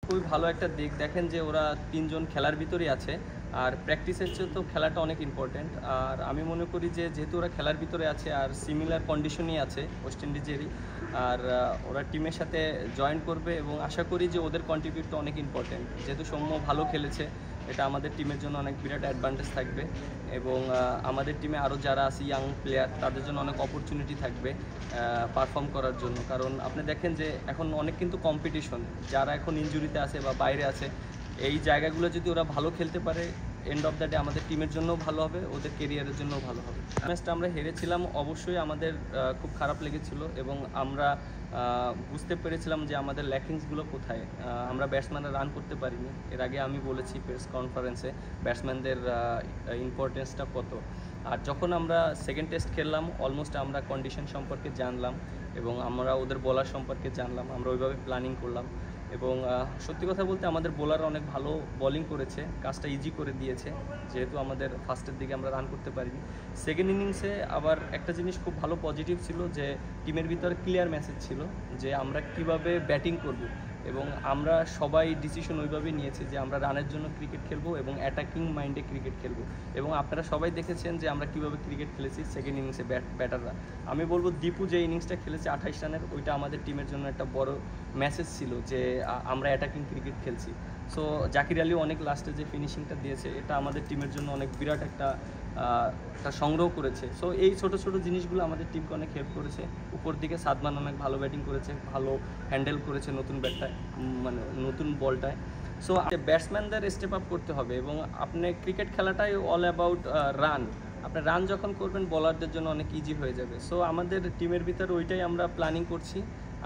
খুবই ভালো একটা দিক। দেখেন যে ওরা ৩ জন খেলার ভিতরেই আছে, আর প্র্যাকটিসের চেয়ে তো খেলাটা অনেক ইম্পর্ট্যান্ট। আর আমি মনে করি যে যেহেতু ওরা খেলার ভিতরে আছে আর সিমিলার কন্ডিশনই আছে ওয়েস্ট ইন্ডিজেরই, আর ওরা টিমের সাথে জয়েন করবে এবং আশা করি যে ওদের কন্ট্রিবিউটটা অনেক ইম্পর্ট্যান্ট। যেহেতু সৌম্য ভালো খেলেছে, এটা আমাদের টিমের জন্য অনেক বিরাট অ্যাডভান্টেজ থাকবে এবং আমাদের টিমে আরও যারা আছে ইয়াং প্লেয়ার, তাদের জন্য অনেক অপরচুনিটি থাকবে পারফর্ম করার জন্য। কারণ আপনি দেখেন যে এখন অনেক কিন্তু কম্পিটিশন, যারা এখন ইনজুরিতে আছে বা বাইরে আছে, এই জায়গাগুলো যদি ওরা ভালো খেলতে পারে, এন্ড অফ দ্য ডে আমাদের টিমের জন্যও ভালো হবে, ওদের কেরিয়ারের জন্যও ভালো হবে। ম্যাচটা আমরা হেরেছিলাম, অবশ্যই আমাদের খুব খারাপ লেগেছিল এবং আমরা বুঝতে পেরেছিলাম যে আমাদের ল্যাকিংসগুলো কোথায়। আমরা ব্যাটসম্যানরা রান করতে পারিনি। এর আগে আমি বলেছি প্রেস কনফারেন্সে ব্যাটসম্যানদের ইম্পর্টেন্সটা কত। আর যখন আমরা সেকেন্ড টেস্ট খেললাম, অলমোস্ট আমরা কন্ডিশন সম্পর্কে জানলাম এবং আমরা ওদের বোলার সম্পর্কে জানলাম, আমরা ওইভাবে প্ল্যানিং করলাম এবং সত্যি কথা বলতে আমাদের বোলার অনেক ভালো বোলিং করেছে, কাজটা ইজি করে দিয়েছে। যেহেতু আমাদের ফার্স্টের দিকে আমরা রান করতে পারিনি, সেকেন্ড ইনিংসে আবার একটা জিনিস খুব ভালো পজিটিভ ছিল যে টিমের ভিতরে ক্লিয়ার মেসেজ ছিল যে আমরা কিভাবে ব্যাটিং করব এবং আমরা সবাই ডিসিশন ওইভাবেই নিয়েছি যে আমরা রানের জন্য ক্রিকেট খেলবো এবং অ্যাটাকিং মাইন্ডে ক্রিকেট খেলবো। এবং আপনারা সবাই দেখেছেন যে আমরা কীভাবে ক্রিকেট খেলেছি সেকেন্ড ইনিংসে ব্যাটাররা। আমি বলবো দীপু যে ইনিংসটা খেলেছে 28 রানের, ওইটা আমাদের টিমের জন্য একটা বড় মেসেজ ছিল যে আমরা অ্যাটাকিং ক্রিকেট খেলছি। সো জাকির আলী অনেক লাস্টে যে ফিনিশিংটা দিয়েছে, এটা আমাদের টিমের জন্য অনেক বিরাট একটা সংগ্রহ করেছে। সো এই ছোটো ছোটো জিনিসগুলো আমাদের টিমকে অনেক হেল্প করেছে। উপর দিকে সাদমান অনেক ভালো ব্যাটিং করেছে, ভালো হ্যান্ডেল করেছে নতুন ব্যাটটায়, মানে নতুন বলটায়। সো ব্যাটসম্যানদের স্টেপ আপ করতে হবে এবং আপনি ক্রিকেট খেলাটাই অল অ্যাবাউট রান। আপনি রান যখন করবেন, বলারদের জন্য অনেক ইজি হয়ে যাবে। সো আমাদের টিমের ভিতরে ওইটাই আমরা প্ল্যানিং করছি,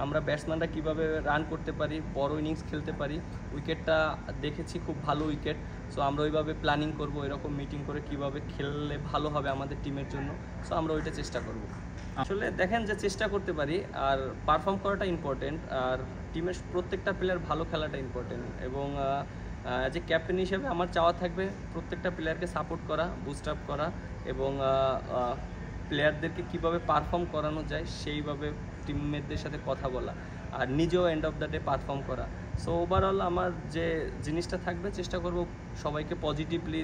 আমরা ব্যাটসম্যানরা কীভাবে রান করতে পারি, বড় ইনিংস খেলতে পারি। উইকেটটা দেখেছি খুব ভালো উইকেট, সো আমরা ওইভাবে প্ল্যানিং করব, এরকম মিটিং করে কীভাবে খেললে ভালো হবে আমাদের টিমের জন্য। সো আমরা ওইটা চেষ্টা করব। আসলে দেখেন যে চেষ্টা করতে পারি, আর পারফর্ম করাটা ইম্পর্টেন্ট, আর টিমের প্রত্যেকটা প্লেয়ার ভালো খেলাটা ইম্পর্টেন্ট। এবং যে ক্যাপ্টেন হিসেবে আমার চাওয়া থাকবে প্রত্যেকটা প্লেয়ারকে সাপোর্ট করা, বুস্ট আপ করা এবং প্লেয়ারদেরকে কীভাবে পারফর্ম করানো যায় সেইভাবে টিমমেটদের সাথে কথা বলা, আর নিজেও end of the day perform করা। সো ওভারঅল আমার যে জিনিসটা থাকবে, চেষ্টা করব সবাইকে পজিটিভলি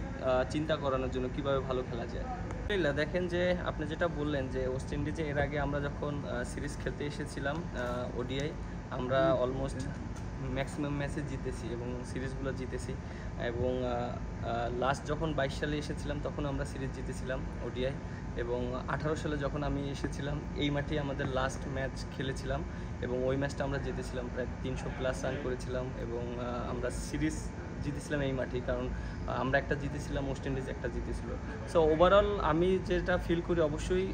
চিন্তা করানোর জন্য কীভাবে ভালো খেলা যায়। দেখেন যে আপনি যেটা বললেন যে ওয়েস্ট ইন্ডিজে এর আগে আমরা যখন সিরিজ খেলতে এসেছিলাম ওডিআই, আমরা অলমোস্ট ম্যাক্সিমাম ম্যাচে জিতেছি এবং সিরিজগুলো জিতেছি। এবং লাস্ট যখন 22 সালে এসেছিলাম তখন আমরা সিরিজ জিতেছিলাম ওডিআই, এবং 18 সালে যখন আমি এসেছিলাম এই মাঠেই আমাদের লাস্ট ম্যাচ খেলেছিলাম এবং ওই ম্যাচটা আমরা জিতেছিলাম, প্রায় 300+ রান করেছিলাম এবং আমরা সিরিজ জিতেছিলাম এই মাঠেই, কারণ আমরা একটা জিতেছিলাম, ওয়েস্ট ইন্ডিজ একটা জিতেছিল। সো ওভারঅল আমি যেটা ফিল করি, অবশ্যই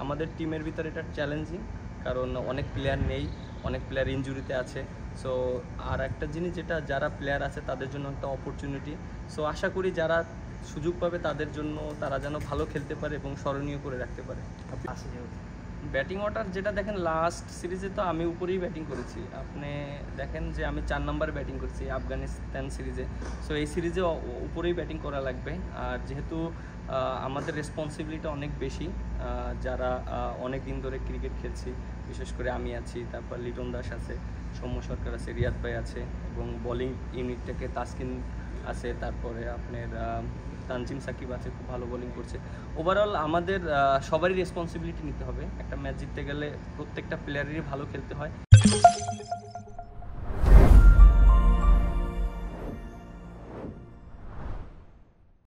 আমাদের টিমের ভিতরে এটা চ্যালেঞ্জিং, কারণ অনেক প্লেয়ার নেই, অনেক প্লেয়ার ইনজুরিতে আছে। সো আর একটা জিনিস যেটা, যারা প্লেয়ার আছে তাদের জন্য একটা অপরচুনিটি। সো আশা করি যারা সুযোগ পাবে তাদের জন্য তারা যেন ভালো খেলতে পারে এবং স্মরণীয় করে রাখতে পারে। ব্যাটিং অর্ডার যেটা দেখেন, লাস্ট সিরিজে তো আমি উপরেই ব্যাটিং করেছি। আপনি দেখেন যে আমি 4 নম্বরে ব্যাটিং করছি আফগানিস্তান সিরিজে। সো এই সিরিজে উপরেই ব্যাটিং করা লাগবে। আর যেহেতু আমাদের রেসপন্সিবিলিটি অনেক বেশি, যারা অনেক দিন ধরে ক্রিকেট খেলছি, বিশেষ করে আমি আছি, তারপর লিটন দাস আছে, সৌম্য সরকার আছে, রিয়াদ ভাই আছে এবং বোলিং ইউনিট থেকে তাসকিন আছে, তারপরে আপনার তানজিম সাকিব আছে, খুব ভালো বোলিং করছে। ওভারঅল আমাদের সবারই রেসপন্সিবিলিটি নিতে হবে। একটা ম্যাচ জিততে গেলে প্রত্যেকটা প্লেয়ারেরই ভালো খেলতে হয়।